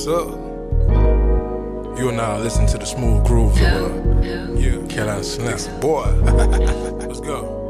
What's up? You and I listen to the smooth groove of Carolina Slimm. Boy, let's go.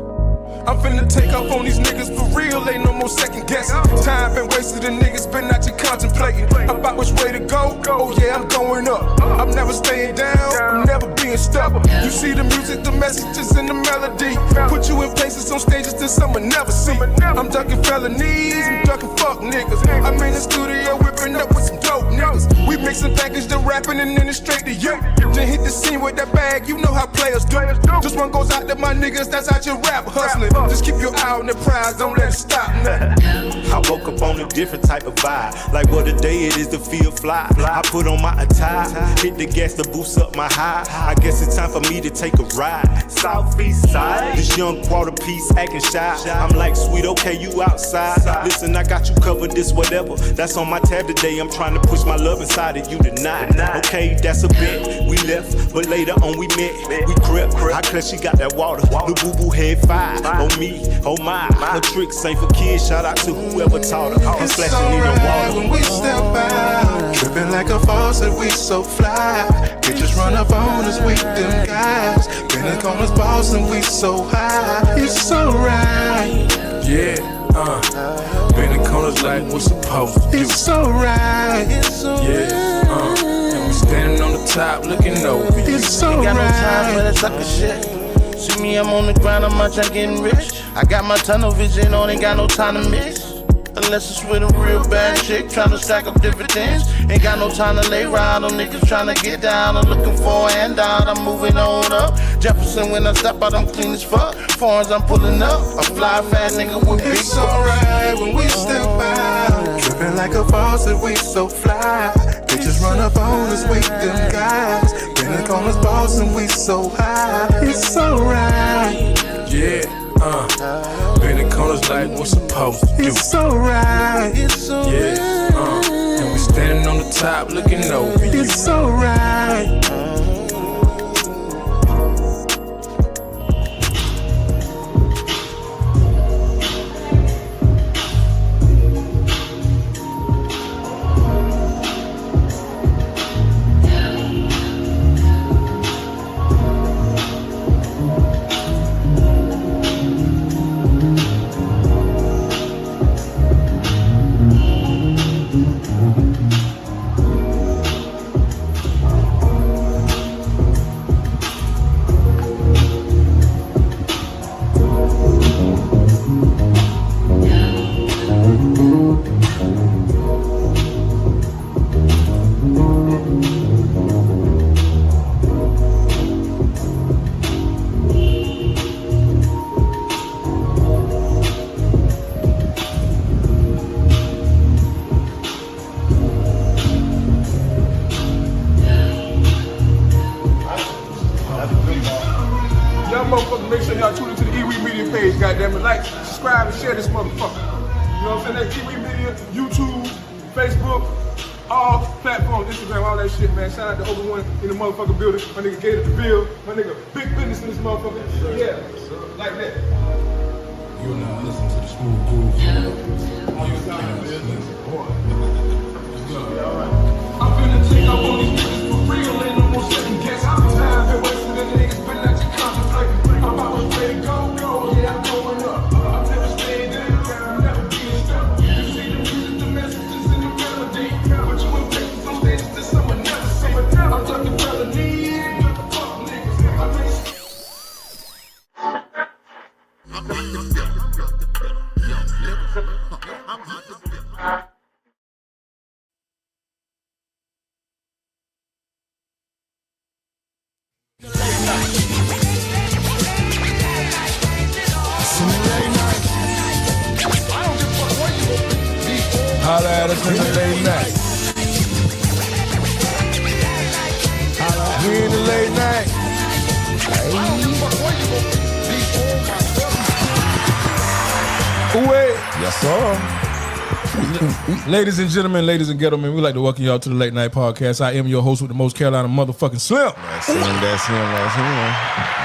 I'm finna take off on these niggas for real, ain't no more second guessing. Time been wasted and niggas been out here contemplating about which way to go. Oh yeah, I'm going up. I'm never staying down, I'm never being stuck. You see the music, the messages and the melody. Put you in places on stages that someone never see. I'm ducking felonies, I'm ducking fuck niggas. I'm in the studio whipping up with some dope niggas. We mixing package the rapping and then it's straight to you. Then hit the scene with that bag, you know how players do. This one goes out to my niggas, that's out your rap hustling. Just keep your eye on the prize, don't let it stop. I woke up on a different type of vibe. Like what a day it is to feel fly. I put on my attire, hit the gas to boost up my high. I guess it's time for me to take a ride. Southeast side, this young quarter piece acting shy. I'm like, sweet, okay, you outside. Listen, I got you covered, this whatever. That's on my tab today. I'm trying to push my love inside of you tonight. Okay, that's a bit. We left, but later on we met. We crept. I clutch, she got that water. The boo-boo head fire. On me, oh my. Her tricks ain't for kids. Shout out to whoever taught her. I'm splashing in the water. When we step out, tripping like a faucet, we so fly. Bitches run up on us, we them guys. Been in corners, boss, and we so high. It's so right. Yeah, been in corners like we're supposed to do. It's so right. Yeah, and we standing on the top looking over you. It's so Ain't got no time for right. that sucker shit. See me, I'm on the grind, I'm out, I'm getting rich. I got my tunnel vision on, ain't got no time to miss. Unless it's with a real bad chick, tryna stack up dividends. Ain't got no time to lay ride on niggas tryna get down. I'm looking for a handout, I'm moving on up. Jefferson, when I step out, I'm clean as fuck. Foreigns, I'm pulling up. A fly fast nigga with big It's alright when we step out, tripping like a faucet, we so fly. Bitches run up on us, we them guys. Been in corners, boss, and we so high. It's alright. Yeah, been in corners like we're supposed to do. It's alright. Yeah, and we standing on the top looking over you. It's alright. Y'all motherfuckers, make sure y'all tune into the E-Weed Media page, goddammit. Like, subscribe, and share this motherfucker. You know what I'm saying? That's E-Weed Media, YouTube, Facebook, all platforms, Instagram, all that shit, man. Shout out to Open One in the motherfucking building. My nigga Gator the Bill. My nigga Big Business in this motherfucker. Yeah, like that. You and I listen to the smooth groove. I'm finna take off on these niggas for real, ain't no more second guess. Time been wasting and niggas been out here contemplating about which way to go. Yeah, I'm going up. I'm never staying down, I'm never being stuck. You see the music, the messages and the melody. Put you in places on stages that someone never see. I'm talking felonies, fuck niggas. Holla at us in the late night. We in the late night. Wait. Yes, sir. Ladies and gentlemen, ladies and gentlemen, we'd like to welcome y'all to the Late Night Podcast. I am your host with the most Carolina motherfucking Slimm. That's him.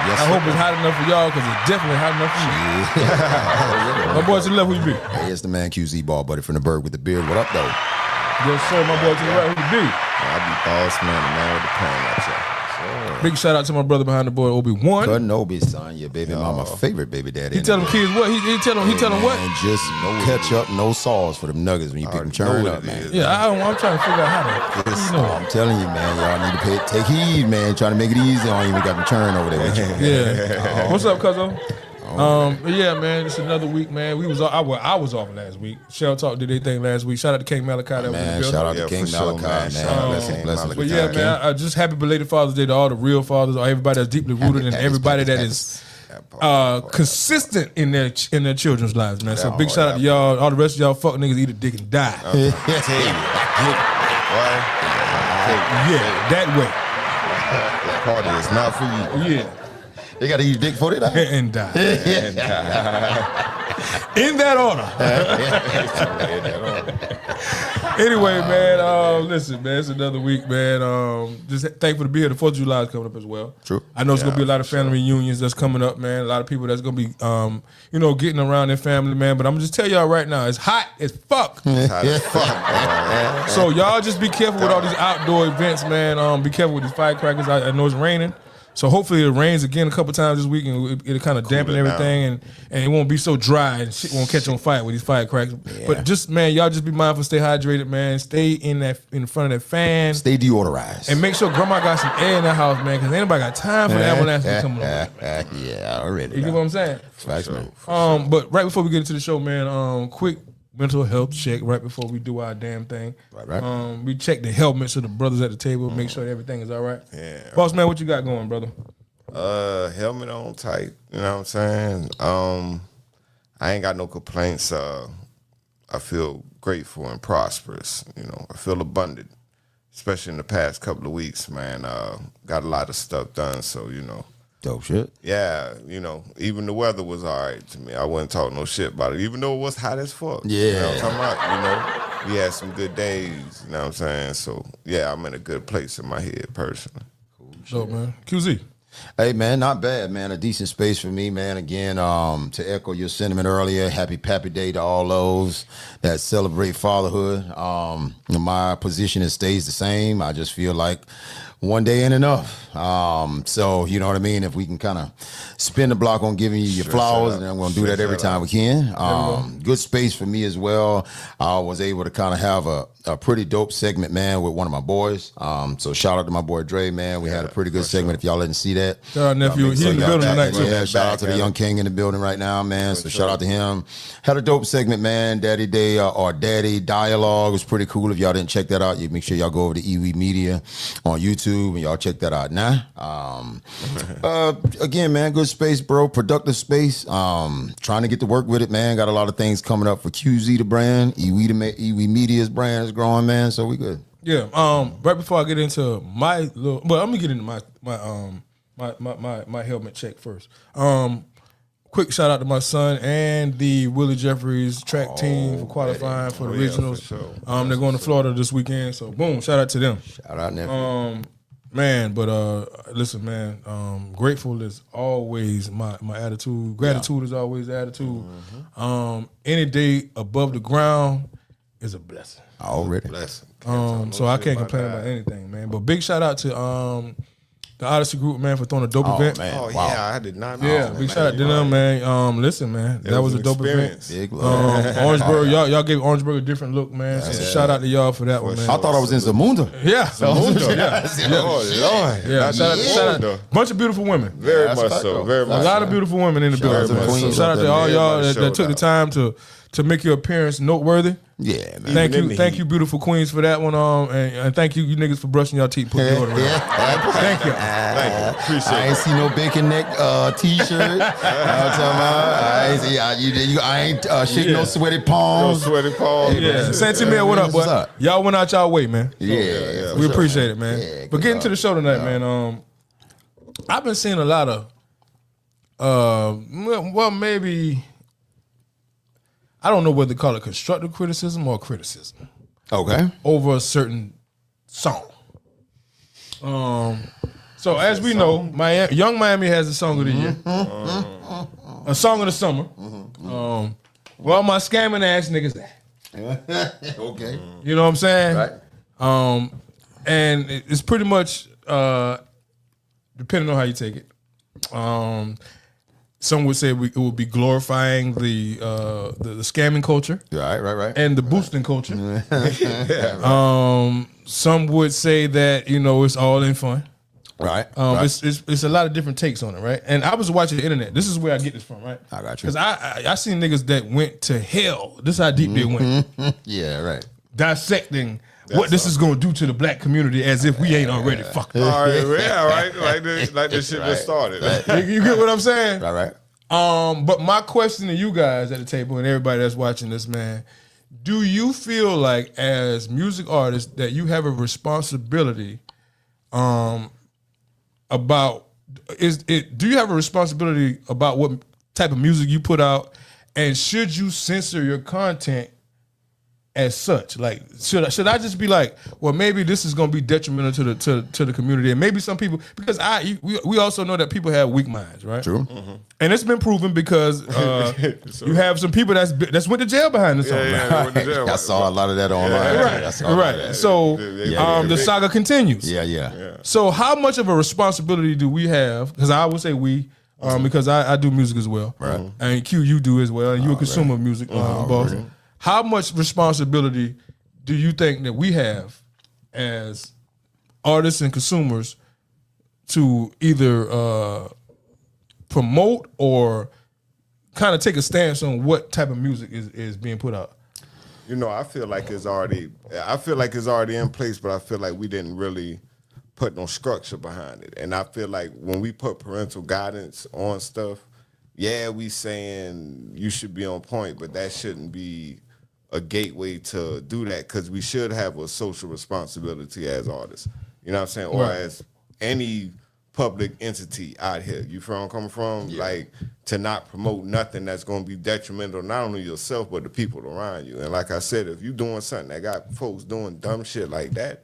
Yes, I hope it's hot enough for y'all, because it's definitely hot enough for me. My boy to the left, who you be? Hey, it's the man QZ Ball Buddy from the Bird with the Beard. What up, though? Yes, sir, my boy to the right, who the D. I be boss man, the man with the pen up there. Big shout out to my brother behind the board, Obi-Wan. Couldn't Obi, son, your baby mama favorite baby daddy. He tell them kids what? He tell them what? And just no ketchup, no sauce for them nuggets when you pick them churn up, man. Yeah, I'm trying to figure out how to. You know. I'm telling you, man, y'all need to take heed, man. Trying to make it easy on you. We got them churn over there with you. Yeah. What's up, cuzzo? But yeah, man, it's another week, man. I was off last week. Shell Talk did their thing last week. Shout out to King Malachi. That Man, was shout out to King Malachi, man. Blessings. But yeah, man, I just happy belated Father's Day to all the real fathers, everybody that's deeply rooted, and everybody that is consistent in their children's lives, man. So big shout out to y'all. All the rest of y'all fuck niggas eat a dick and die. Yeah, that way. This party is not for you. Yeah. They got to eat dick before they die. And die. In that order. Anyway, man, listen, man, it's another week, man. Just thankful to be here. The 4th of July is coming up as well. True. I know it's going to be a lot of family reunions that's coming up, man. A lot of people that's going to be, getting around their family, man. But I'm going to just tell y'all right now, it's hot as fuck. It's hot as fuck. So y'all just be careful with all these outdoor events, man. Be careful with these firecrackers. I know it's raining. So hopefully it rains again a couple times this week and it'll kind of dampen everything and it won't be so dry and shit won't catch on fire with these firecrackers. Yeah. But just, man, y'all just be mindful, stay hydrated, man. Stay in front of that fan. Stay deodorized. And make sure grandma got some air in the house, man, because anybody got time for the avalanche to come along. Yeah, already. You get what I'm saying? Facts, man. But right before we get into the show, man, quick mental health check right before we do our damn thing. Right. We check the helmets of the brothers at the table, make sure everything is all right. Yeah. Boss man, what you got going, brother? Helmet on tight, you know what I'm saying? I ain't got no complaints. I feel grateful and prosperous, I feel abundant, especially in the past couple of weeks, man. Got a lot of stuff done, so, Dope shit. Yeah, even the weather was all right to me. I wouldn't talk no shit about it, even though it was hot as fuck. Yeah. You know what I'm talking about? We had some good days, you know what I'm saying? So, yeah, I'm in a good place in my head, personally. Cool shit. Dope, man. QZ. Hey, man, not bad, man. A decent space for me, man. Again, to echo your sentiment earlier, happy Pappy Day to all those that celebrate fatherhood. My position stays the same. I just feel like one day ain't enough. So, you know what I mean? If we can kind of spin the block on giving you your flowers, and I'm going to do that every time we can. Good space for me as well. I was able to kind of have a pretty dope segment, man, with one of my boys. So shout out to my boy Dre, man. We had a pretty good segment. If y'all didn't see that. Shout out nephew. He's in the building tonight, too. Yeah, shout out to the young king in the building right now, man. So shout out to him. Had a dope segment, man. Daddy Day or Daddy Dialogue was pretty cool. If y'all didn't check that out, you make sure y'all go over to Iwi Media on YouTube and y'all check that out now. Again, man, good space, bro. Productive space. Trying to get to work with it, man. Got a lot of things coming up for QZ, the brand. Iwi Media's brand is growing, man. So we good. Yeah. Right before I get into my little, well, I'm gonna get into my helmet check first. Quick shout out to my son and the Willie Jeffries track team for qualifying for the regionals. For sure. They're going to Florida this weekend, so boom, shout out to them. Shout out, nephew. Man, but listen, man, grateful is always my attitude. Gratitude is always the attitude. Any day above the ground is a blessing. Already. Blessing. So I can't complain about anything, man. But big shout out to the Odyssey Group, man, for throwing a dope event. Man. Oh, Wow. yeah, I did not know. Yeah, big shout out to them, man. Listen, man, that was a dope experience. event. Orangeburg, y'all gave Orangeburg a different look, man. So shout out to y'all for that one, man. I thought I was in Zamunda. Yeah. Oh, Lord. Yeah, shout out. Bunch of beautiful women. Very much so. Very much A lot of beautiful women in the building, man. So shout out to all y'all that took the time to make your appearance noteworthy. Yeah, man. Thank you, beautiful queans, for that one. And thank you niggas for brushing your teeth, putting deodorant on. Thank you. Appreciate I ain't see no bacon neck t-shirt. I ain't shaking no sweaty palms. Yeah. Sentinel, what up, boy? Y'all went out y'all way, man. Yeah. We appreciate it, man. Yeah, but getting to the show tonight, man. I've been seeing a lot of, maybe, I don't know whether to call it constructive criticism or criticism. Okay. Over a certain song. So as we know, Young Miami has a song of the year, a song of the summer. Well, my scamming ass niggas at. Okay. You know what I'm saying? Right. And it's pretty much depending on how you take it. Some would say it would be glorifying the scamming culture, Right. and the boosting culture. Some would say that it's all in fun. Right. It's a lot of different takes on it, right? And I was watching the internet. This is where I get this from, right? I got you. Because I seen niggas that went to hell. This is how deep they went. Yeah, right. Dissecting what this is going to do to the black community as if we ain't already fucked up. All right, right. Like this shit just started. You get what I'm saying? Right. But my question to you guys at the table and everybody that's watching this, man, do you feel like as music artists that you have a responsibility do you have a responsibility about what type of music you put out, and should you censor your content as such? Like, should I just be like, well, maybe this is going to be detrimental to the community, and maybe some people, because we also know that people have weak minds, right? True. Mm-hmm. And it's been proven because you have some people that's went to jail behind this song. I saw a lot of that online. Right. So the saga continues. Yeah. So how much of a responsibility do we have? Because I would say we, because I do music as well, right? And Q, you do as well, and you're a consumer of music, boss. Right. How much responsibility do you think that we have as artists and consumers to either promote or kind of take a stance on what type of music is being put out? I feel like it's already in place, but I feel like we didn't really put no structure behind it. And I feel like when we put parental guidance on stuff, we saying you should be on point, but that shouldn't be a gateway to do that, because we should have a social responsibility as artists. You know what I'm saying? Or as any public entity out here. You feel where I'm coming from? Yeah. Like, to not promote nothing that's going to be detrimental not only yourself but the people around you. And like I said, if you doing something that got folks doing dumb shit like that,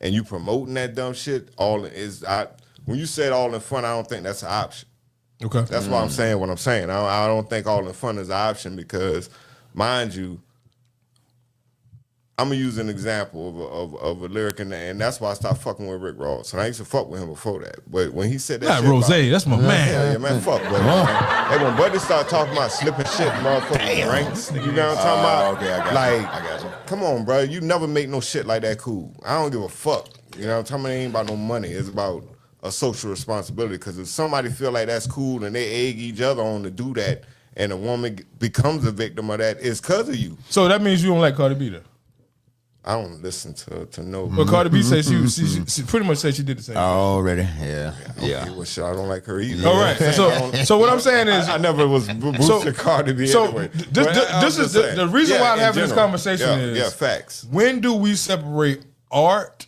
and you promoting that dumb shit, when you said all in fun, I don't think that's an option. Okay. That's why I'm saying what I'm saying. I don't think all in fun is an option, because, mind you, I'm going to use an example of a lyric, and that's why I stopped fucking with Rick Ross. And I used to fuck with him before that. But when he said that shit Rose, that's my man. Yeah, man, fuck Buddy. Hey, when Buddy started talking about slipping shit, motherfucking ranks, you know what I'm talking about? Okay, I got you. Come on, bro. You never make no shit like that cool. I don't give a fuck. You know what I'm talking about? It ain't about no money. It's about a social responsibility. Because if somebody feel like that's cool and they egg each other on to do that, and a woman becomes a victim of that, it's because of you. So that means you don't like Cardi B, then? I don't listen to no. But Cardi B said she pretty much said she did the same. Already, yeah. Well, shit, I don't like her either. All right. So what I'm saying is, I never was boosting Cardi B anyway. This is the reason why I'm having this conversation is facts. When do we separate art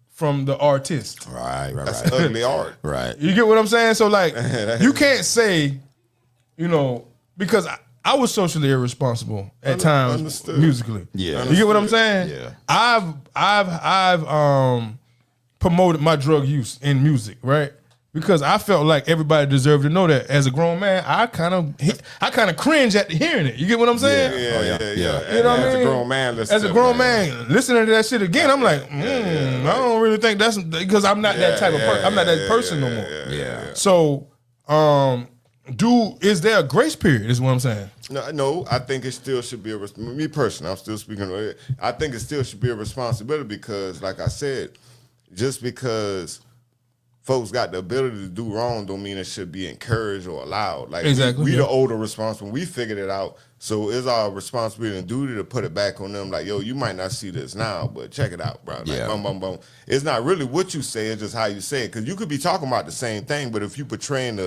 from the artist? Right. That's ugly art. Right. You get what I'm saying? So like, you can't say, because I was socially irresponsible at times musically. Yeah. You get what I'm saying? Yeah. I've promoted my drug use in music, right? Because I felt like everybody deserved to know that. As a grown man, I kind of cringe at hearing it. You get what I'm saying? Yeah. You know what I mean? As a grown man, listening to that shit again, I'm like, I don't really think that's, because I'm not that type of person. I'm not that person no more. Yeah. So, is there a grace period? Is what I'm saying. No, I think it still should be me personally, I'm still speaking. I think it still should be a responsibility, because, like I said, just because folks got the ability to do wrong don't mean it should be encouraged or allowed. Like, exactly. We the older responsible. We figured it out. So it's our responsibility and duty to put it back on them. Like, yo, you might not see this now, but check it out, bro. Like, boom. It's not really what you say, it's just how you say it. Because you could be talking about the same thing, but if you portraying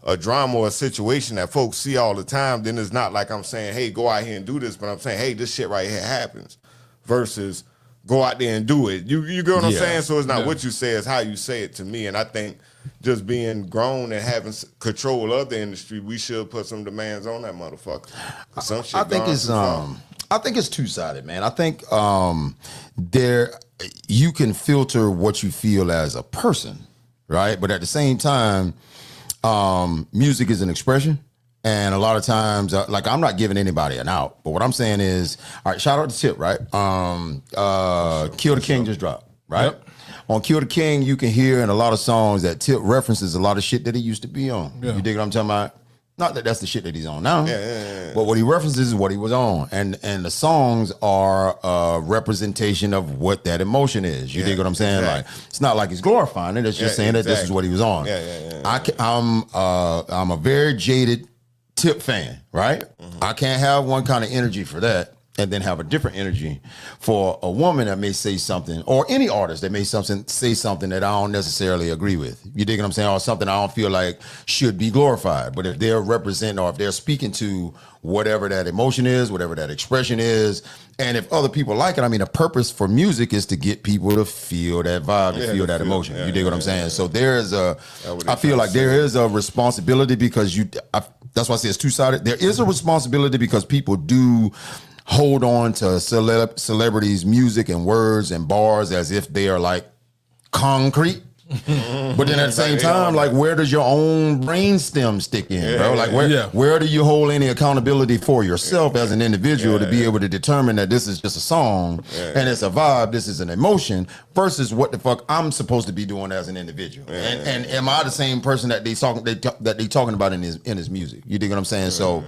a drama or a situation that folks see all the time, then it's not like I'm saying, hey, go out here and do this, but I'm saying, hey, this shit right here happens, versus go out there and do it. You get what I'm saying? So it's not what you say, it's how you say it to me. And I think just being grown and having control of the industry, we should put some demands on that motherfucker. Some shit I think it's two-sided, man. I think you can filter what you feel as a person, right? But at the same time, music is an expression, And a lot of times, like I'm not giving anybody an out, but what I'm saying is, all right, shout out to Tip, right? Kill the King just dropped, right? Yep. On Kill the King, you can hear in a lot of songs that Tip references a lot of shit that he used to be on. Yeah. You dig what I'm talking about? Not that that's the shit that he's on now, but what he references is what he was on, and the songs are a representation of what that emotion is. You dig what I'm saying? Exactly. Like it's not like he's glorifying it; it's just saying that this is what he was on. I'm a very jaded Tip fan, right? Mm-hmm. I can't have one kind of energy for that and then have a different energy for a woman that may say something, or any artist that may say something that I don't necessarily agree with. You dig what I'm saying? Or something I don't feel like should be glorified. But if they're representing or if they're speaking to whatever that emotion is, whatever that expression is, and if other people like it, I mean, the purpose for music is to get people to feel that vibe, to feel that emotion. You dig what I'm saying? So there is I feel like there is a responsibility because that's why I say it's two-sided. There is a responsibility because people do hold on to celebrities' music and words and bars as if they are like concrete. But then at the same time, like, where does your own brainstem stick in, bro? Like, where do you hold any accountability for yourself as an individual to be able to determine that this is just a song and it's a vibe, this is an emotion, versus what the fuck I'm supposed to be doing as an individual? And am I the same person that they talking about in his music? You dig what I'm saying? So,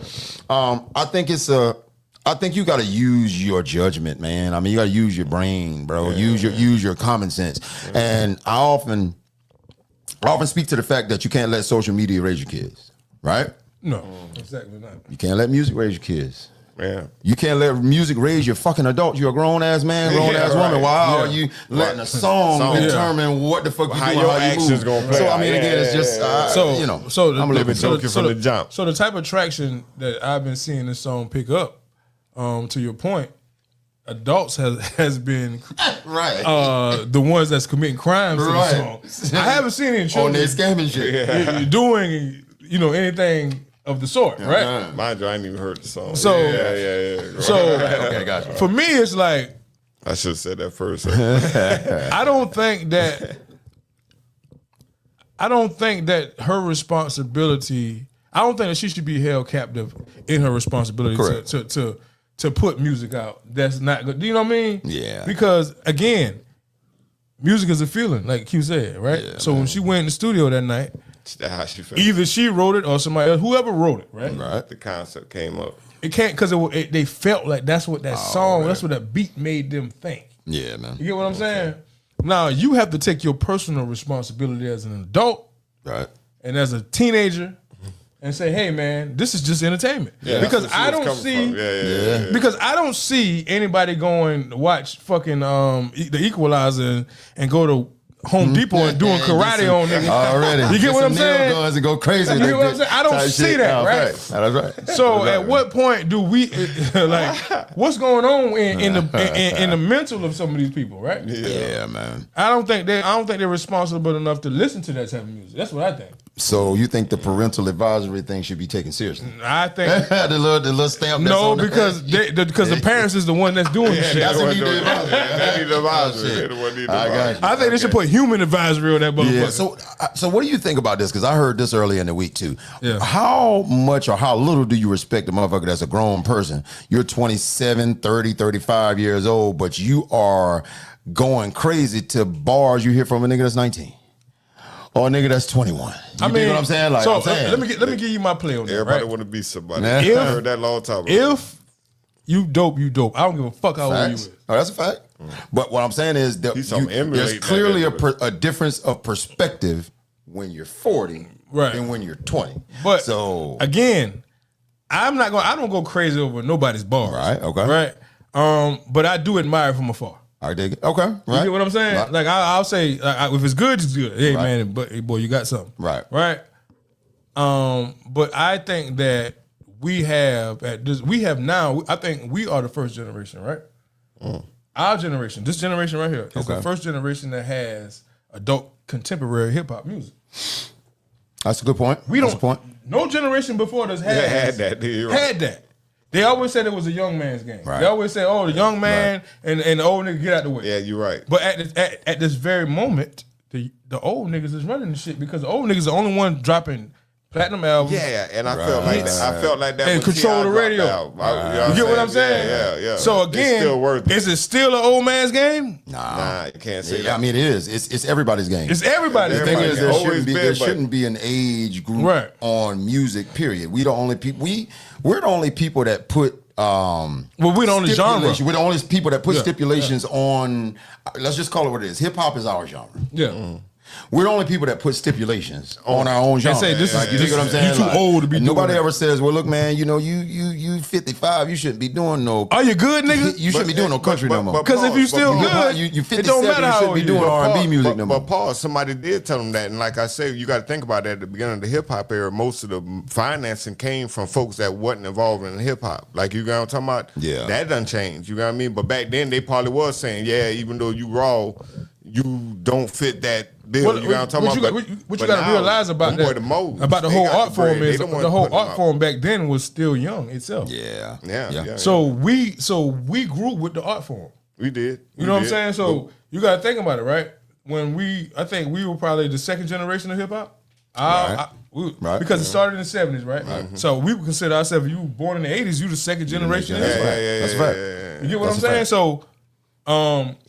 I think you got to use your judgment, man. I mean, you got to use your brain, bro. Use your common sense. And I often speak to the fact that you can't let social media raise your kids, right? No, exactly not. You can't let music raise your kids. Yeah. You can't let music raise your fucking adult. You're a grown ass man, grown ass woman. Why are you letting a song determine what the fuck you how doing, your how you actions move? gonna play? So I mean, again, it's just So I'm a little bit joking from the jump. So the type of traction that I've been seeing this song pick up, to your point, adults has been right. The ones that's committing crimes to the song. I haven't seen any children on their scamming shit doing anything of the sort, right? Mind you, I ain't even heard the song. So So okay, gotcha. For me, it's like I should have said that first. I don't think that her responsibility. I don't think that she should be held captive in her responsibility to put music out. That's not good. Do you know what I mean? Yeah. Because again, music is a feeling, like Q said, right? Yeah, so when she went in the studio that night, that's how she felt. either she wrote it or somebody else, whoever wrote it, right? Right. The concept came up. It can't because they felt like that's what that song, that's what that beat made them think. Yeah, man. You get what I'm saying? Now you have to take your personal responsibility as an adult, right, and as a teenager. And say, hey man, this is just entertainment. Yeah, because I don't see, because I don't see anybody going to watch fucking The Equalizer and go to Home Depot and doing karate on niggas already. You get what I'm saying? Guns and go crazy. You get what I'm saying? I don't see that, right? That's right. So at what point do we like? What's going on in the mental of some of these people, right? Yeah, man. I don't think they're responsible enough to listen to that type of music. That's what I think. So you think the parental advisory thing should be taken seriously? I think the little stamp. No, because the parents is the one that's doing the shit. That's what need the advisory. I think they should put human advisory on that motherfucker. Yeah. So what do you think about this? Because I heard this earlier in the week too. Yeah. How much or how little do you respect a motherfucker that's a grown person? You're 27, 30, 35 years old, but you are going crazy to bars you hear from a nigga that's 19. Or a nigga that's 21. You know what I'm saying? Like, so let me give you my play on that. Everybody want to be somebody. I heard that long time ago. If you dope, you dope. I don't give a fuck how old you is. Oh, that's a fact. But what I'm saying is that there's clearly a difference of perspective when you're 40 than when you're 20. But again, I don't go crazy over nobody's bars. Right. Okay. Right. But I do admire from afar. I dig it. Okay. Right. You get what I'm saying? Right. Like I'll say, if it's good, it's good. Hey man, but hey, boy, you got something. Right. Right. But I think that we have now. I think we are the first generation, right? Our generation, this generation right here, is the first generation that has adult contemporary hip hop music. That's a good point. No generation before us had that. Had that. They always said it was a young man's game. Right. They always say, "Oh, the young man and the old nigga get out the way." Yeah, you're right. But at this very moment, the old niggas is running the shit because the old niggas are the only one dropping Platinum album. Yeah, and I felt like that. And when control T.I. the radio. dropped out. You get what I'm saying? Yeah. So again, it's still worth it. Is it still an old man's game? Nah, you can't say that. I mean, it is. It's everybody's game. It's everybody's The thing game. is, there Always shouldn't be an age group Right. on music. Period. We the only people. We're the only people that put. Well, we're the only genre. We're the only people that put Yeah, stipulations on. Let's just call it what it is. Hip hop is our genre. Yeah. We're the only people that put stipulations on our own genre. say this is- you dig what I'm saying? you too old to be and doing nobody that. ever says, "Well, look, man, you 55. You shouldn't be doing no. Are you good, nigga? You shouldn't be doing no country no more." Because if you still good, you it 57, don't matter you how shouldn't old be you doing is. R&B music no more. But Paul, somebody did tell him that, and like I say, you got to think about that. At the beginning of the hip hop era, most of the financing came from folks that wasn't involved in hip hop. Like you got what I'm talking about? Yeah. That done changed. You know what I mean? But back then, they probably was saying, yeah, even though you raw, you don't fit that bill. What You know what I'm talking about? What you got to realize about that, about the whole art form is the whole art form back then was still young itself. Yeah. So we grew with the art form. We did. You know what I'm saying? So you got to think about it, right? I think we were probably the second generation of hip hop. Right. Because it started in the 70s, right? So we would consider ourselves, if you were born in the 80s, you the second generation of hip hop. That's right. You get what I'm saying? So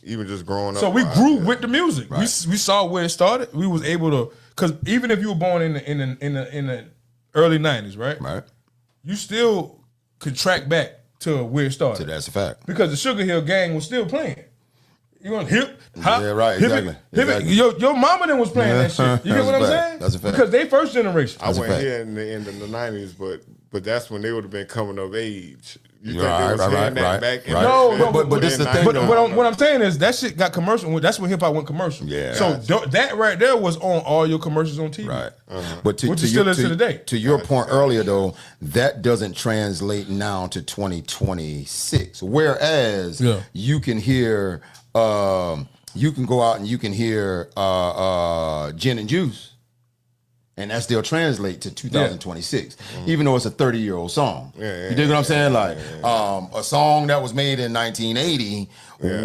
even just growing up. so we grew with the music. We saw where it started. We was able to, because even if you were born in the early 90s, right? You still could track back to where it started. So that's a fact. Because the Sugar Hill Gang was still playing. You want hip hop? Yeah, right, exactly. Exactly. Your mama then was playing that shit. You get what I'm That's a fact. saying? That's a fact. Because they first generation. I went here in the end of the 90s, but that's when they would have been coming of age. You think Right, they was right, hearing that right, back in right. No, but this is the thing, But though. what I'm saying is that shit got commercial. That's when hip hop went commercial. Yeah. So that right there was on all your commercials on TV. Right. But Which it still is to the day. To your point earlier, though, that doesn't translate now to 2026. Whereas you can hear, you can go out and you can hear Gin and Juice. And that still translates to 2026, even though it's a 30-year-old song. You dig what I'm saying? Like a song that was made in 1980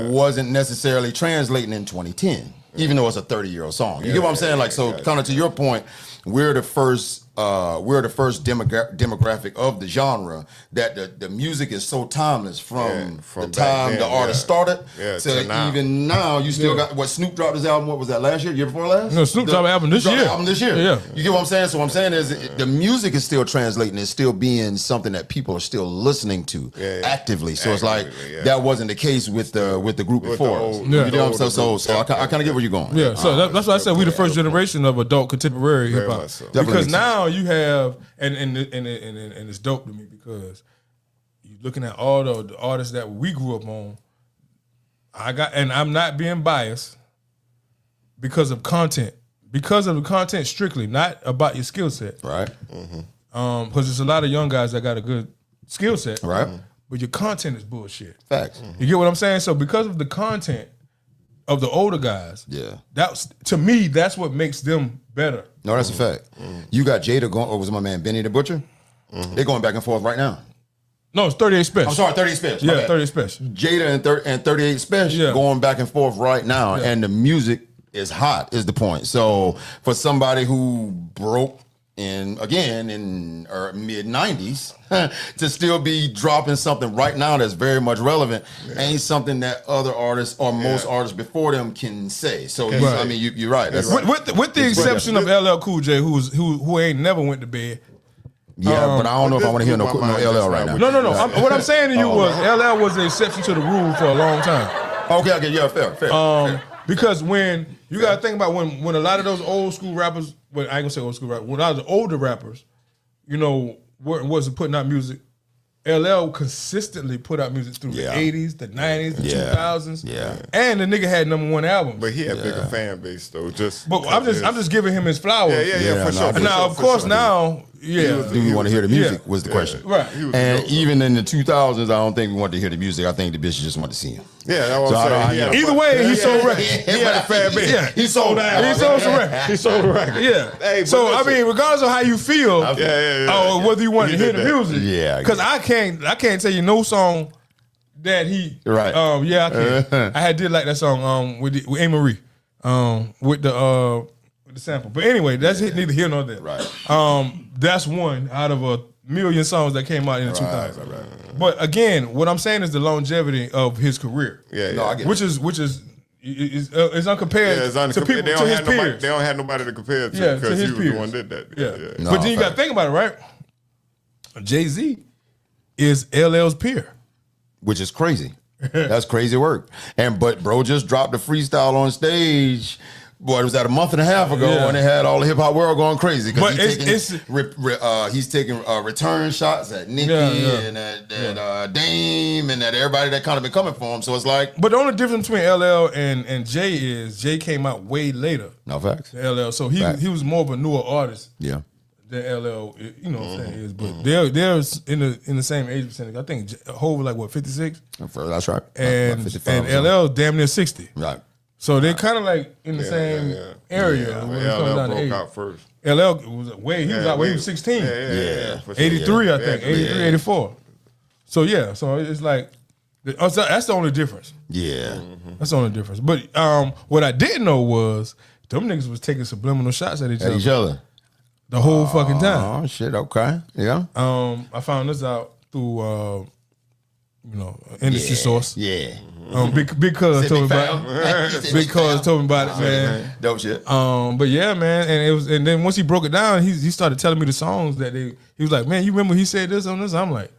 wasn't necessarily translating in 2010, even though it's a 30-year-old song. You get what I'm saying? Like, so kind of to your point, we're the first demographic of the genre that the music is so timeless from the time then, the artist started to now. even now. You still got what Snoop dropped his album. What was that, last year before last? No, Snoop dropped an album this year. Yeah. You get what I'm saying? So what I'm saying is the music is still translating. It's still being something that people are still listening to actively. So it's like that wasn't the case with the group before us. You know what I'm saying? So I kind of get where you're going. Yeah, so that's why I said we the first generation of adult contemporary hip hop. so. Because now you have and it's dope to me because you looking at all the artists that we grew up on. And I'm not being biased because of content. Because of the content strictly, not about your skill set. Right. Because there's a lot of young guys that got a good skill set. Right. But your content is bullshit. Facts. You get what I'm saying? So because of the content of the older guys, that's to me, that's what makes them better. No, that's a fact. You got Jada going, or was it my man Benny the Butcher? They're going back and forth right now. No, it's 38 Special. I'm sorry, 38 Special. Yeah, 38 Special. Jada and 38 Special going back and forth right now, and the music is hot, is the point. So for somebody who broke in mid 90s to still be dropping something right now that's very much relevant ain't something that other artists or most artists before them can say. So I mean, you're right. That's With the exception of LL Cool J, who ain't never went to bed. But I don't know if I want to hear no LL right now. No. What I'm saying to you was LL was the exception to the rule for a long time. Okay, yeah, fair. Because when you gotta think about when a lot of those old school rappers, well, I ain't gonna say old school rappers, when a lot of the older rappers, wasn't putting out music, LL consistently put out music through the 80s, the 90s, the 2000s. Yeah. And the nigga had #1 albums. But he had bigger fan base though. But I'm just giving him his flowers. Yeah, for sure. Now, of course, now, do we want to hear the music was the question. Right. And even in the 2000s, I don't think we wanted to hear the music. I think the bitches just wanted to see him. Yeah, that's what I'm saying. Either way, he sold records. He had a fan base. Yeah, he sold out. He sold some records. He sold a record. Yeah. Hey, so I mean, regardless of how you feel, whether you want to hear the music, because I can't tell you no song that he right. I can. I did like that song with A. Marie with the sample. But anyway, that's neither here nor there. Right. that's one out of a million songs that came out in the 2000s. Right. But again, what I'm saying is the longevity of his career. Yeah, No, I get which is uncompared to people to his peers. They don't have nobody to compare to to because his he was peers. the one that did that. Yeah. No, But then you got to think about it, right? Jay-Z is LL's peer. Which is crazy. That's crazy work. But bro just dropped a freestyle on stage. Boy, it was that a month and a half ago when they had all the hip hop world going crazy because he's taking return shots at Nicki and at Dame and at everybody that kind of been coming for him. So it's like, but the only difference between LL and Jay is Jay came out way later. No facts. Than LL, so he was more of a newer artist. Yeah. Than LL, you know what I'm saying is, but they're in the same age percentage. I think Hov was like 56. That's right. And LL damn near 60. Right. So they're kind of like in the same area when it comes down to age. Out first. LL was he was out when he was 16. Yeah. 83, I think. 83, 84. So yeah, so it's like that's the only difference. Yeah. That's the only difference. But what I didn't know was them niggas was taking subliminal shots at each other. The whole fucking time. Oh shit, okay. Yeah. I found this out through industry source. Yeah. Big cuz told me about it. Big cuz told me about it, man. Dope shit. But yeah, man, and then once he broke it down, he started telling me the songs that he was like, man, you remember he said this on this? I'm like,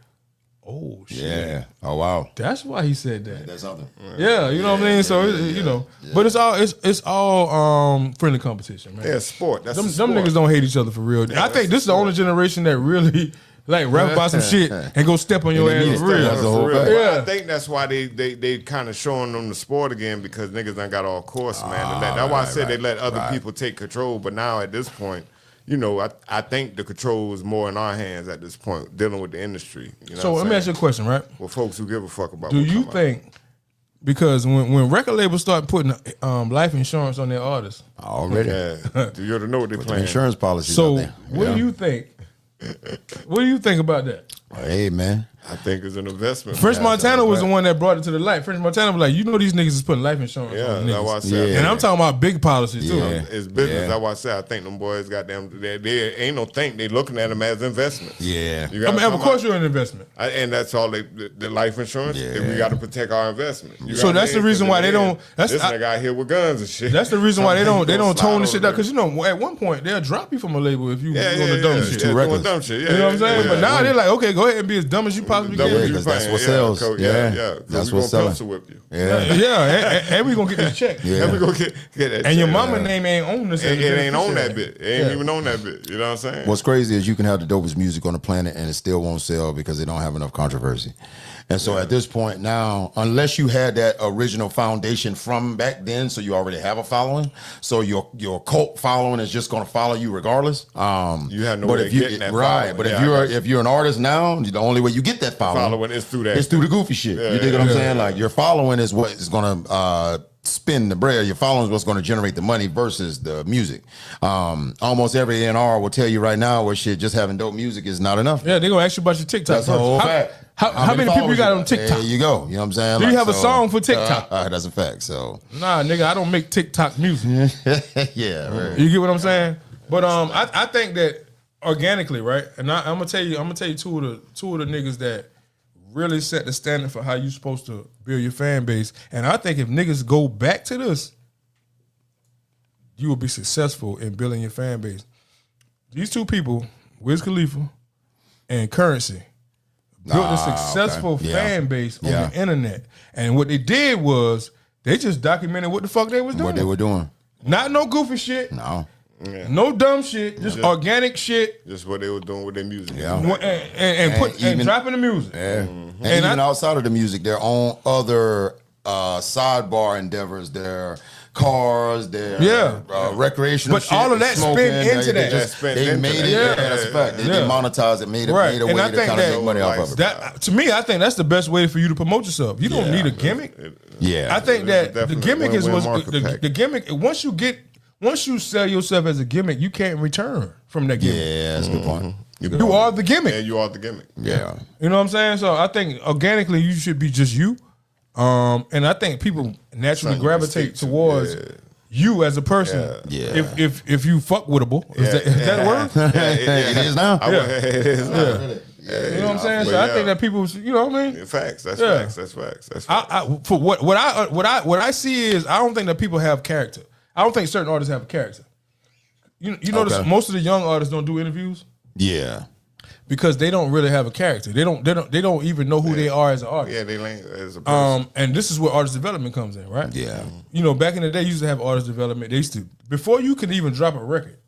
oh shit. Yeah. Oh wow. That's why he said that. That's something. Yeah, you know what I mean? So but it's all friendly competition, man. Yeah, sport. That's Them niggas don't hate each other for real. I think this is the only generation that really like rap about some shit and go step on your ass for real. That's the whole fact. Well, I think that's why they kind of showing them the sport again because niggas done got all course, man. That's why I said they let other people take control. But now at this point, I think the control is more in our hands at this point, dealing with the industry. So let me ask you a question, right? Well, folks who give a fuck about. Do you think? Because when record labels start putting life insurance on their artists already, you ought to know what they're playing. Insurance policies. So what do you think? What do you think about that? Hey man, I think it's an investment. French Montana was the one that brought it to the light. French Montana was like, these niggas is putting life insurance on that's why I said. And I'm talking about big policies too. It's business. That's why I said I think them boys they ain't no think. They looking at them as investments. Yeah. Of course you're an investment. And that's all the life insurance. Yeah. We got to protect our investment. So that's the reason why they don't. This nigga out here with guns and shit. That's the reason why they don't tone the shit up. Because at one point they'll drop you from a label if you doing the dumb shit. Too reckless. Dumb shit. You know what I'm saying? But now they're like, okay, go ahead and be as dumb as you possibly can. Because that's what sells. That's what's selling. Whip you. And we gonna get this check. And we gonna get that. And your mama name ain't on this. It ain't on that bit. It ain't even on that bit. You know what I'm saying? What's crazy is you can have the dopest music on the planet and it still won't sell because they don't have enough controversy. And so at this point now, unless you had that original foundation from back then, so you already have a following, so your cult following is just going to follow you regardless. You have no way of getting that following. But if you're an artist now, the only way you get that following is through that. It's through the goofy shit. You dig what I'm saying? Like your following is what is going to spin the bread. Your following is what's going to generate the money versus the music. Almost every A&R will tell you right now, well, shit, just having dope music is not enough. Yeah, they're going to ask you about your TikTok. That's the whole fact. How many people you got on TikTok? There you go. You know what I'm saying? Do you have a song for TikTok? That's a fact. So nah, nigga, I don't make TikTok music. Yeah, right. You get what I'm saying? But I think that organically, right? And I'm gonna tell you two of the niggas that really set the standard for how you supposed to build your fan base. And I think if niggas go back to this, you will be successful in building your fan base. These two people, Wiz Khalifa and Currency, built a successful fan base on the internet. And what they did was they just documented what the fuck they was doing. What they were doing. Not no goofy shit. No. Yeah. No dumb shit. Just organic shit. Just what they were doing with their music. Yeah. And dropping the music. Yeah. And even outside of the music, their own other sidebar endeavors, their cars, their recreational but shit. all of that spin into that. They made it. Yeah, that's a fact. They monetized it, made a way to kind of make money off of it. That, to me, I think that's the best way for you to promote yourself. You don't need a gimmick. Yeah. I think that the gimmick is the gimmick. Once you sell yourself as a gimmick, you can't return from that gimmick. Yeah, that's a good point. You are the gimmick. And you are the gimmick. Yeah. You know what I'm saying? So I think organically you should be just you. And I think people naturally gravitate towards you as a person. Yeah. If you fuckwittable, is that a word? It is now. It is now. You know what I'm saying? So I think that people, you know what I mean? Facts. That's facts. That's facts. That's facts. For what I see is I don't think that people have character. I don't think certain artists have a character. You notice most of the young artists don't do interviews. Yeah. Because they don't really have a character. They don't even know who they are as an artist. Yeah, they ain't as a person. And this is where artist development comes in, right? Yeah. You know, back in the day, you used to have artist development. They used to, before you could even drop a record,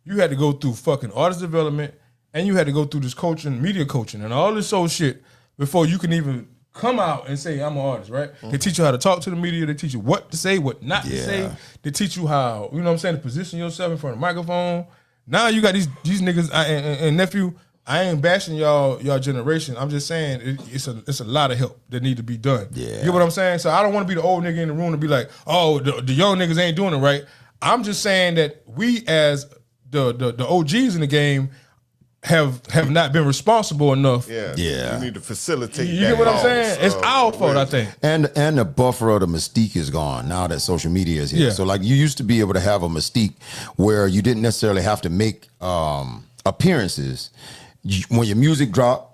you had to go through fucking artist development, and you had to go through this coaching, media coaching, and all this old shit before you can even come out and say, I'm an artist, right? They teach you how to talk to the media. They teach you what to say, what not to say. They teach you how, you know what I'm saying, to position yourself in front of the microphone. Now you got these niggas, and nephew, I ain't bashing y'all generation. I'm just saying it's a lot of help that need to be done. Yeah. You get what I'm saying? So I don't want to be the old nigga in the room and be like, oh, the young niggas ain't doing it right. I'm just saying that we as the OGs in the game have not been responsible enough. Yeah. Yeah. You need to facilitate You get what I'm saying? It's our fault, I think. And the buffer of the mystique is gone now that social media is here. Yeah. So like you used to be able to have a mystique where you didn't necessarily have to make appearances. When your music dropped,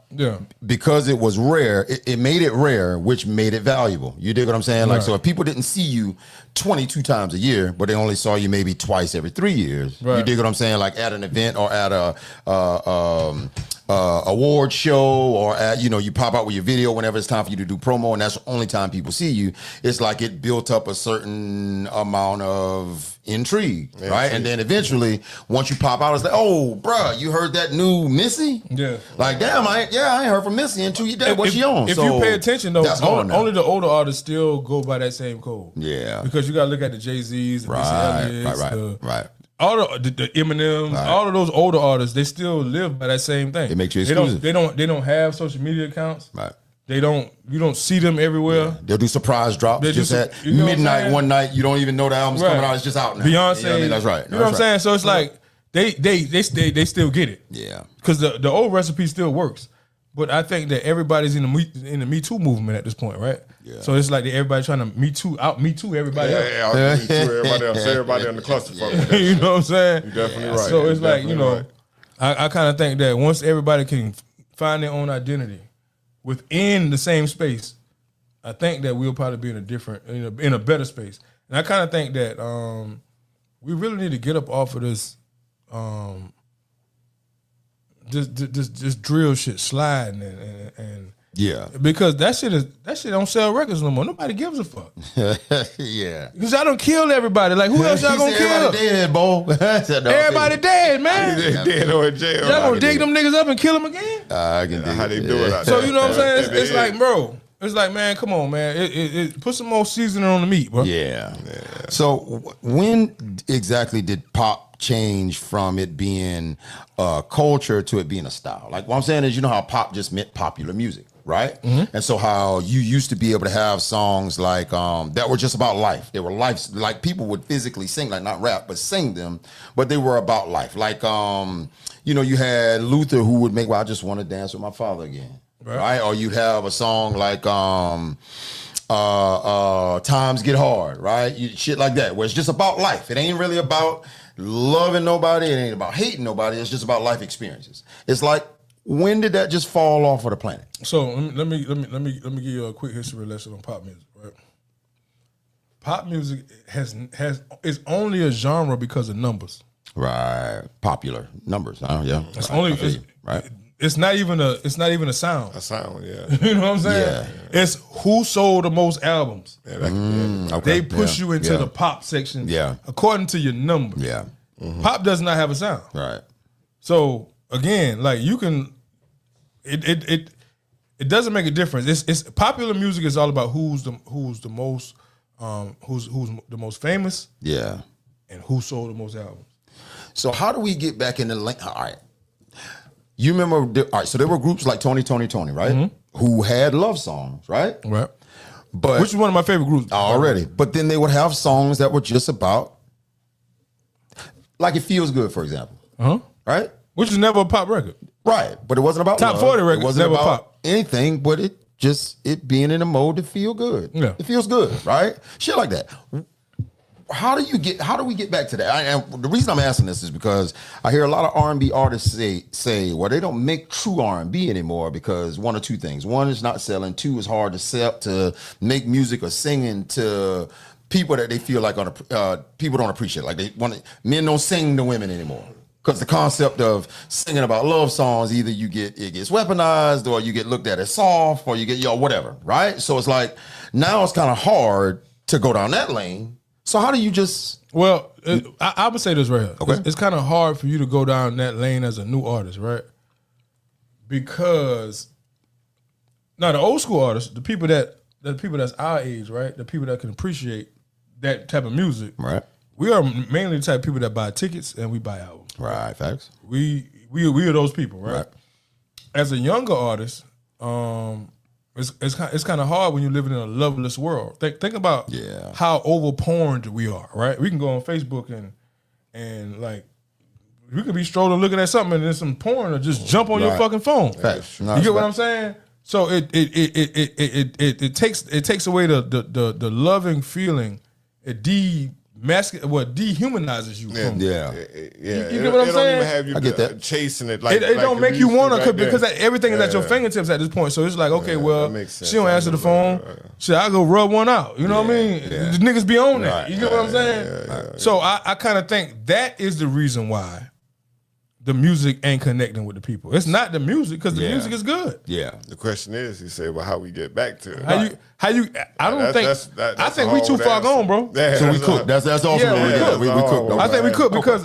because it was rare, it made it rare, which made it valuable. You dig what I'm saying? Like, so if people didn't see you 22 times a year, but they only saw you maybe twice every 3 years, you dig what I'm saying? Like at an event or at a award show, or at, you pop out with your video whenever it's time for you to do promo, and that's the only time people see you. It's like it built up a certain amount of intrigue, right? And then eventually, once you pop out, it's like, oh, bruh, you heard that new Missy? Yeah. Like, damn, I ain't heard from Missy in 2 years. What she on? If So you pay attention, though, that's gone now. only the older artists still go by that same code. Yeah. Because you got to look at the Jay-Z's, the Missy Elliott's, right. all the Eminems, all of those older artists, they still live by that same thing. It makes you exclusive. They don't have social media accounts. Right. You don't see them everywhere. Yeah. They'll do surprise drops. They just at you know midnight one night. You don't even know the album's coming out. It's just out now. Beyonce. You know what I mean? That's right. You know what I'm saying? So it's like they still get it. Yeah. Because the old recipe still works. But I think that everybody's in the Me Too movement at this point, right? Yeah. So it's like everybody trying to Me Too everybody else. Yeah, Me Too everybody else. Everybody on the clusterfuck. You know what I'm saying? You're definitely right. So it's like, I kind of think that once everybody can find their own identity within the same space, I think that we'll probably be in a better space. And I kind of think that we really need to get up off of this just drill shit sliding and yeah, because that shit don't sell records no more. Nobody gives a fuck. Yeah, because y'all don't kill everybody. Like, who else y'all gonna kill? Everybody dead, Bo. Everybody dead, man. Dead or in jail. Y'all gonna dig them niggas up and kill them again? I can dig how they do it out So there. you know what I'm saying? It's like, bro. It's like, man, come on, man. It put some more seasoning on the meat, bro. Yeah. So when exactly did pop change from it being a culture to it being a style? Like, what I'm saying is, you know how pop just meant popular music, right? Mm-hmm. And so how you used to be able to have songs like that were just about life. They were life, like people would physically sing, like not rap, but sing them, but they were about life. Like, you had Luther who would make, well, I just want to dance with my father again. Right. Or you'd have a song like Times Get Hard, right? Shit like that, where it's just about life. It ain't really about loving nobody. It ain't about hating nobody. It's just about life experiences. It's like, when did that just fall off of the planet? So let me give you a quick history lesson on pop music, right? Pop music is only a genre because of numbers. Right. Popular numbers. Yeah. It's only right. It's not even a sound. A sound, yeah. You know what I'm saying? Yeah. It's who sold the most albums. Yeah, okay. They push you into the pop section according to your numbers. Yeah. Mm-hmm. Pop does not have a sound. Right. So again, like you can it doesn't make a difference. It's popular music is all about who's the most famous. Yeah. And who sold the most albums. So how do we get back in the lane? All right. You remember, all right, so there were groups like Tony, right? Mm-hmm. Who had love songs, right? Right. But which is one of my favorite groups. Already. But then they would have songs that were just about, like It Feels Good, for example. Uh-huh. Right? Which is never a pop record. Right. But it wasn't about Top love. 40 records, it wasn't never about pop. anything, but it being in a mode to feel good. Yeah. It feels good, right? Shit like that. how do we get back to that? And the reason I'm asking this is because I hear a lot of R&B artists say, well, they don't make true R&B anymore because one or two things. One is not selling. Two is hard to make music or singing to people that they feel like people don't appreciate. Like men don't sing to women anymore. Because the concept of singing about love songs, either it gets weaponized or you get looked at as soft or you get whatever, right? So it's like now it's kind of hard to go down that lane. So how do you just? Well, I would say this right here. Okay. It's kind of hard for you to go down that lane as a new artist, right? Because now the old school artists, the people that's our age, right? The people that can appreciate that type of music, right? We are mainly the type of people that buy tickets and we buy albums. Right, facts. We are those people, right? As a younger artist, it's kind of hard when you're living in a loveless world. Think about how overporned we are, right? We can go on Facebook and like we could be strolling looking at something and then some porn or just jump on your fucking phone. Facts. You get what I'm saying? So it takes away the loving feeling. It dehumanizes you. Yeah. From, You get what I'm saying? It don't even have you I get that. chasing it. It don't make you want to because everything is at your fingertips at this point. So it's like, okay, well, she don't answer the phone. Shit, I go rub one out. You know what I mean? The niggas be on that. You get what I'm saying? So I kind of think that is the reason why the music ain't connecting with the people. It's not the music because the music is good. Yeah. The question is, you say, well, how we get back to it? I think we too far gone, bro. So we cook. That's also what we did. We cook. I think we cook because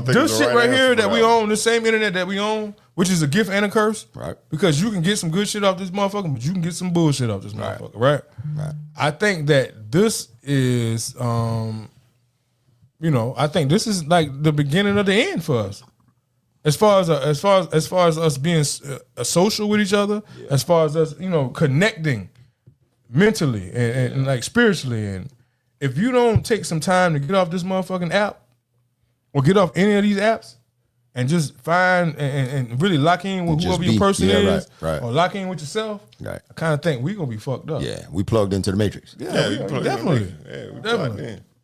this shit right here that we own, the same internet that we own, which is a gift and a curse. Right. Because you can get some good shit off this motherfucker, but you can get some bullshit off this motherfucker, right? I think that this is I think this is like the beginning of the end for us. As far as us being social with each other, as far as us, connecting mentally and like spiritually, and if you don't take some time to get off this motherfucking app or get off any of these apps and just find and really lock in with whoever your person is, or lock in with yourself, I kind of think we're gonna be fucked up. Yeah, we plugged into the matrix. Definitely.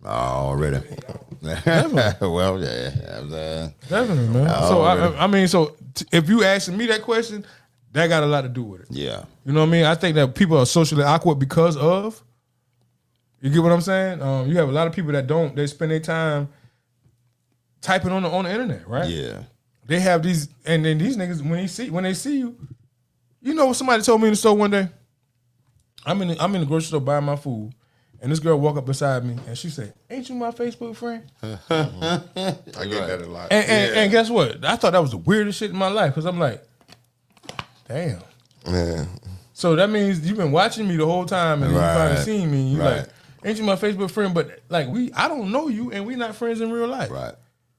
Already. Definitely. Well, definitely, man. So if you asking me that question, that got a lot to do with it. Yeah. You know what I mean? I think that people are socially awkward because of. You get what I'm saying? You have a lot of people that don't. They spend their time typing on the internet, right? Yeah. They have these, and then these niggas when they see you, somebody told me in the store one day. I'm in the grocery store buying my food. And this girl walk up beside me and she said, "Ain't you my Facebook friend?" I get that a lot. And guess what? I thought that was the weirdest shit in my life because I'm like, damn. Yeah. So that means you've been watching me the whole time and you finally seen me. And you like, "Ain't you my Facebook friend?" But like I don't know you and we not friends in real life. Right.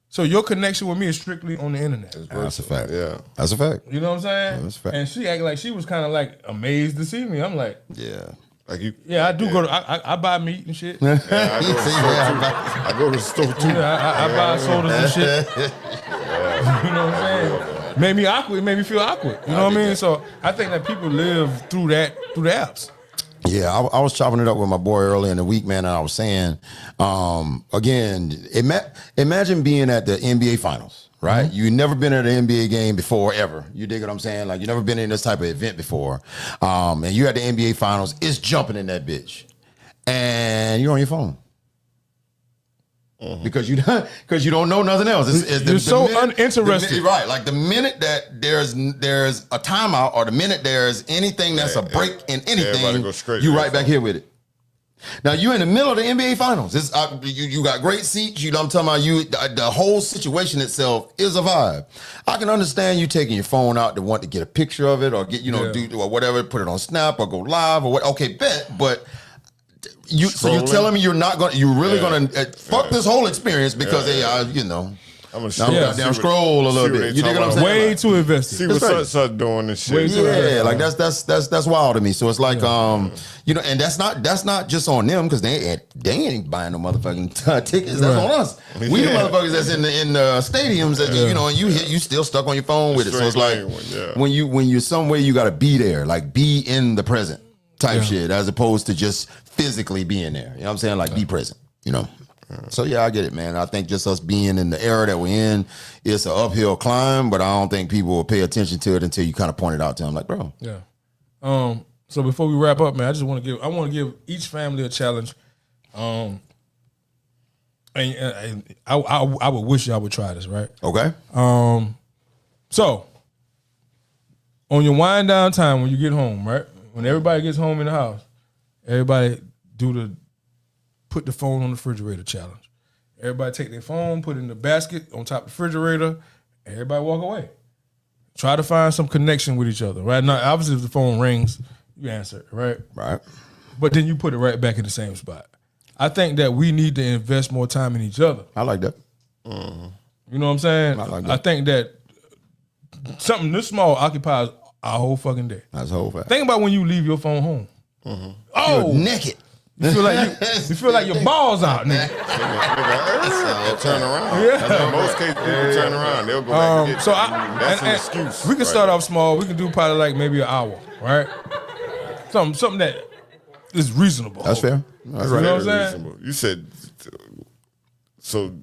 So your connection with me is strictly on the internet. That's a fact. Yeah. That's a fact. You know what I'm saying? Yeah, that's a fact. And she acted like she was kind of like amazed to see me. I'm like, like you. Yeah, I do go to. I buy meat and shit. I go to the store too. I buy sodas and shit. You know what I'm saying? Made me awkward. It made me feel awkward. You know what I mean? So I think that people live through the apps. Yeah, I was chopping it up with my boy earlier in the week, man, and I was saying, again, imagine being at the NBA Finals, right? Mm-hmm. You've never been at an NBA game before, ever. You dig what I'm saying? Like, you've never been in this type of event before. And you're at the NBA Finals, it's jumping in that bitch. And you're on your phone. Mm-hmm. Because you don't know nothing else. You're so uninterested. Right. Like the minute that there's a timeout or the minute there's anything that's a break in anything, you right back here with it. Now you're in the middle of the NBA Finals. It's, you got great seats. I'm talking about you. The whole situation itself is a vibe. I can understand you taking your phone out to want to get a picture of it or get do or whatever, put it on Snap or go live or what. Okay, bet, but. So you're telling me you're really gonna fuck this whole experience because I'm gonna goddamn scroll a little bit. You dig what I'm saying? Way too invested. See what such doing and shit. Yeah, like that's wild to me. So it's like and that's not just on them because they ain't buying no motherfucking tickets. That's on us. We the motherfuckers that's in the stadiums that and you still stuck on your phone with it. So it's like when you're somewhere you got to be there, like be in the present type shit as opposed to just physically being there. You know what I'm saying? Like be present. So yeah, I get it, man. I think just us being in the era that we're in, it's an uphill climb, but I don't think people will pay attention to it until you kind of point it out to them, like, bro. Yeah. So before we wrap up, man, I want to give each family a challenge. And I would wish y'all would try this, right? Okay. So on your wind down time when you get home, right? When everybody gets home in the house, everybody put the phone on the refrigerator challenge. Everybody take their phone, put it in the basket on top of the refrigerator, and everybody walk away. Try to find some connection with each other, right? Now, obviously, if the phone rings, you answer it, right? Right. But then you put it right back in the same spot. I think that we need to invest more time in each other. I like that. Mm-hmm. You know what I'm saying? I like that. I think that something this small occupies our whole fucking day. That's the whole fact. Think about when you leave your phone home. Mm-hmm. Oh, you're naked. You feel like your balls out, nigga. They'll turn around. Yeah. In most cases, people turn around. They'll go back and get so that's an excuse. We can start off small. We can do probably like maybe an hour, right? Something that is reasonable. That's fair. That's You know very what I'm saying? reasonable. You said so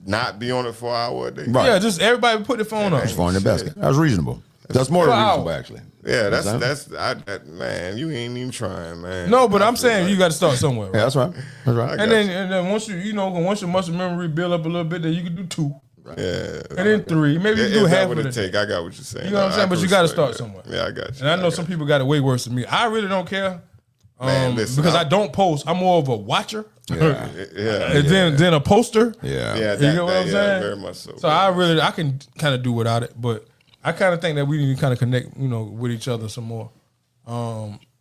not be on it for an hour a day. Right. Yeah, just everybody put their phone on. Just phone in the basket. That's reasonable. That's more than reasonable, actually. Yeah, man. You ain't even trying, man. No, but I'm saying you got to start somewhere. Right? Yeah, that's right. That's right. And then once your muscle memory build up a little bit, then you can do 2. Right. Yeah. And then 3. Maybe you can do half of it. Take. I got what you're saying. You know what I'm saying? But you got to start somewhere. Yeah, I got you. And I know some people got it way worse than me. I really don't care. Man, listen, because I don't post. I'm more of a watcher. Yeah. And then a poster. Yeah. Yeah, you know what I'm saying? Very much so. So I can kind of do without it, but I kind of think that we need to kind of connect, with each other some more,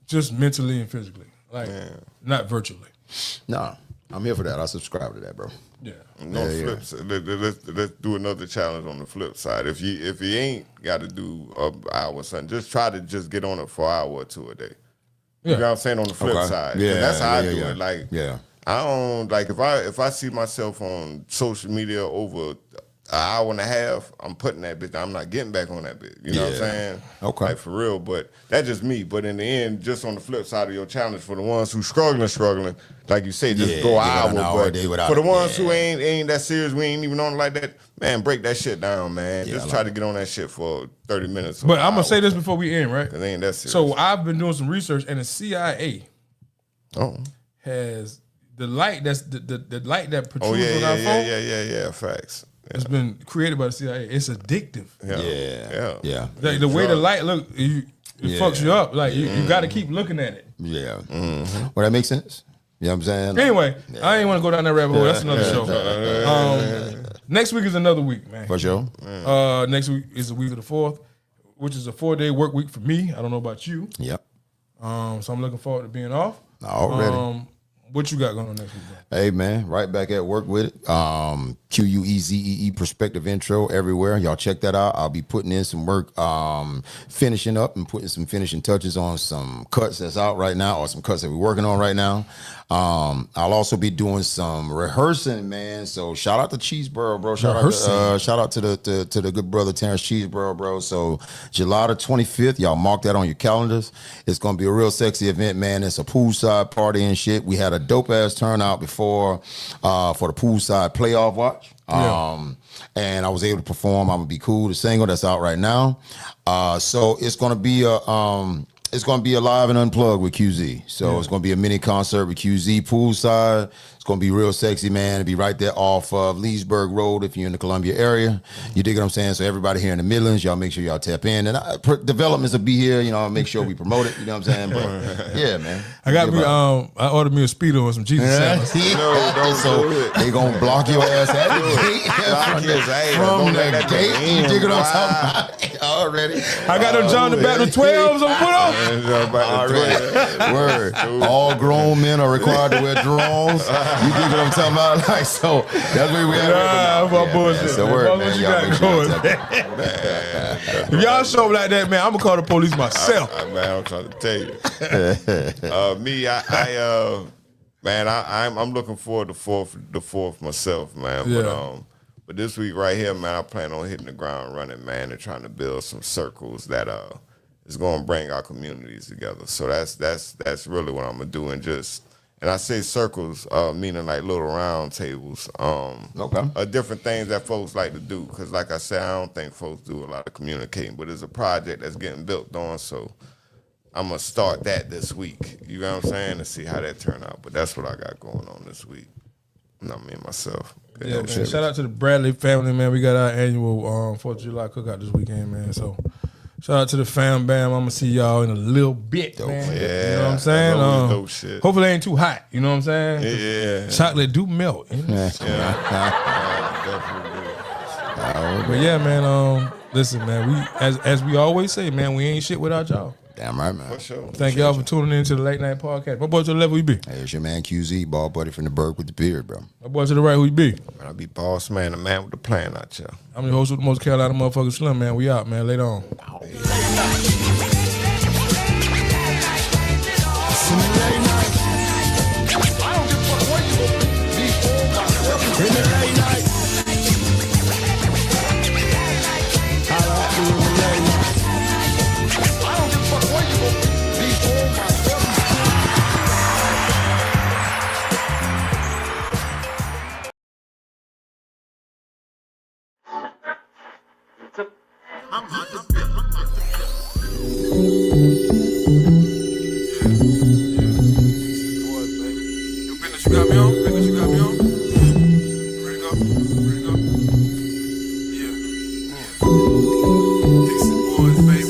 just mentally and physically, like not virtually. No, I'm here for that. I subscribe to that, bro. Yeah. On the flip side, let's do another challenge on the flip side. If you ain't got to do an hour or something, just try to just get on it for an hour or 2 a day. You know what I'm saying? On the flip side. Yeah. That's how I do it. Like, yeah. I don't, like, if I see myself on social media over an hour and a half, I'm putting that bitch. I'm not getting back on that bitch. You know what I'm saying? Okay. Like, for real. But that's just me. But in the end, just on the flip side of your challenge, for the ones who struggling, like you say, just go an hour. But for the ones who ain't that serious, we ain't even on it like that, man, break that shit down, man. Just try to get on that shit for 30 minutes. But I'm going to say this before we end, right? It ain't that serious. So I've been doing some research, and the CIA has the light the light that protrudes on our phone. Yeah, facts. It's been created by the CIA. It's addictive. Yeah. The way the light look, it fucks you up. Like you got to keep looking at it. Yeah. Well, that makes sense. You know what I'm saying? Anyway, I ain't want to go down that rabbit hole. That's another show. Next week is another week, man. For sure. Next week is the week of the 4th, which is a 4-day work week for me. I don't know about you. Yep. So I'm looking forward to being off. Already. What you got going on next week, bro? Hey, man, right back at work with it. QUEZEE perspective intro everywhere. Y'all check that out. I'll be putting in some work, finishing up and putting some finishing touches on some cuts that's out right now or some cuts that we're working on right now. I'll also be doing some rehearsing, man. So shout out to Cheeseboro, bro. Shout out to the good brother Terrence Cheeseboro, bro. So July the 25th, y'all mark that on your calendars. It's gonna be a real sexy event, man. It's a poolside party and shit. We had a dope ass turnout before for the poolside playoff watch. And I was able to perform. I'm gonna be cool. The single that's out right now. So it's gonna be a live and unplugged with QZ. So it's gonna be a mini concert with QZ poolside. It's gonna be real sexy, man. It'll be right there off of Leesburg Road if you're in the Columbia area. You dig what I'm saying? So everybody here in the Midlands, y'all make sure y'all tap in. And developments will be here. You know, I'll make sure we promote it. You know what I'm saying? But yeah, man. I ordered me a Speedo and some Jesus salads. So they gonna block your ass at the gate. From the gate. You dig what I'm talking about? Already. I got them John the Baptist 12s on put on. Already. Word. All grown men are required to wear drawers. You dig what I'm talking about? Like, so that's where we at. My bullshit. So word, man. Y'all make sure y'all tap in. If y'all show like that, man, I'm gonna call the police myself. Man, I'm trying to tell you. I'm looking forward to the fourth myself, man. Yeah. But this week right here, man, I plan on hitting the ground running, man, and trying to build some circles that is going to bring our communities together. So that's really what I'm gonna do, and just And I say circles, meaning like little round tables. Different things that folks like to do. Because like I said, I don't think folks do a lot of communicating. But it's a project that's getting built on, so I'm going to start that this week. You know what I'm saying? To see how that turn out. But that's what I got going on this week. Not me and myself. Yeah, man. Shout out to the Bradley family, man. We got our annual 4th of July cookout this weekend, man. So shout out to the fam bam. I'm gonna see y'all in a little bit, man. Yeah, you know what I'm saying? Dope shit. Hopefully it ain't too hot. You know what I'm saying? Yeah. Chocolate do melt. Definitely. But yeah, man. Listen, man. We as we always say, man, we ain't shit without y'all. Damn right, man. For sure. Thank y'all for tuning in to the Late Night Podcast. My boy to the left, who you be? Hey, it's your man QZ, ball buddy from the Berg with the beard, bro. My boy to the right, who you be? Man, I be boss man, the man with the plan out here. I'm the host of the most Carolina motherfucker Slimm, man. We out, man. Later on. You got me on? Business you got me on? Ready to go? Ready to go? Yeah. Dixie boys, baby.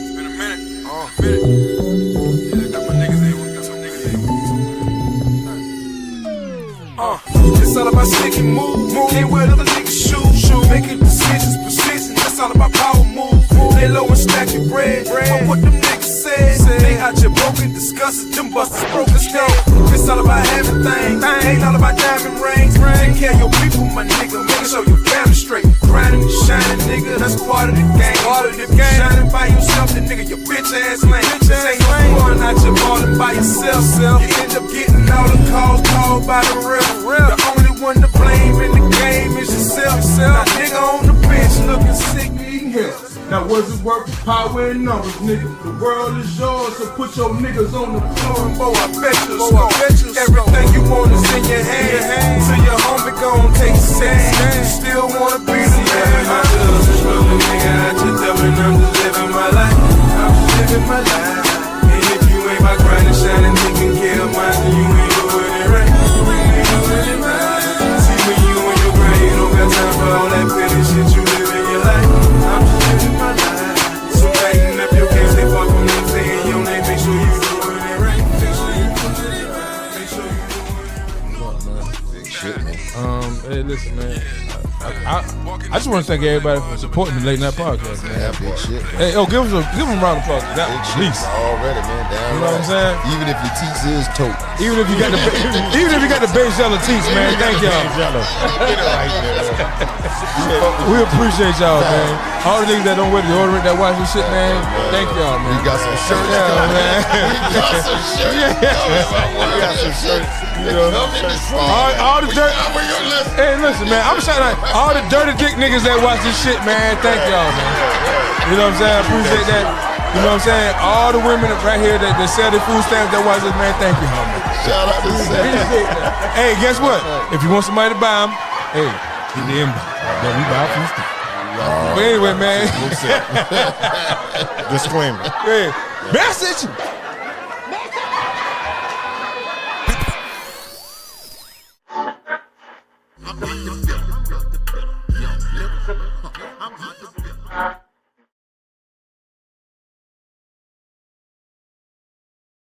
It's been a minute. Yeah, I got my niggas in. Got some niggas in. It's all about stick and move. Can't wear other niggas' shoes. Making decisions, precision. That's all about power move. Lay low and stack your bread. But what them niggas said, they out here broken, disgusted. Them busters broken still. It's all about having things. Ain't all about diamond rings. Take care of your people, my nigga. Making sure your family straight. Grinding and shining, nigga. That's part of the game. Shining by yourself, the nigga, your bitch ass lame. This ain't no going out your ballin' by yourself. You end up getting all the calls called by the real. The only one to blame in the game is yourself. Now nigga on the bench looking sick, needing help. Now what's it worth for power and numbers, nigga? The world is yours, so put your niggas on the floor and boy, I bet you everything you want is in your hands. So your homie gon' take a stand. Still wanna be the man. I'm just a struggling nigga out here telling I'm just living my life. I'm just living my life. And if you ain't my grinding, shining, taking care of mine, then you ain't doing it right. See when you on your grind, you don't got time for all that petty shit. You living your life. I'm just living my life. So tighten up your game, stay far from them saying your name. Make sure you doing it right. Make sure you doing it right. Make sure you doing it right. Big shit, man. Hey, listen, man. I just want to thank everybody for supporting the Late Night Podcast, man. Yeah, big shit, man. Hey, give them a round of applause. That Big at shit least. already, man. Damn You know what I'm saying? Even if your teeth is tote. Even if you got the base yellow teeth, man. Thank y'all. We appreciate y'all, man. All the niggas that don't wear deodorant that watch this shit, man. Thank y'all, man. We got some shirts. Yeah, man. We got some shirts. We got some shirts. You know, all the dirt. Hey, listen, man. I'm shouting out all the dirty dick niggas that watch this shit, man. Thank y'all, man. You know what I'm saying? I appreciate that. You know what I'm saying? All the women right here that sell their food stamps that watch this, man. Thank you, man. Shout out to Hey, guess what? If you want somebody to buy them, hey, get the inbox. Then we buy food stamps. But anyway, man. Disclaimer. Hey, message.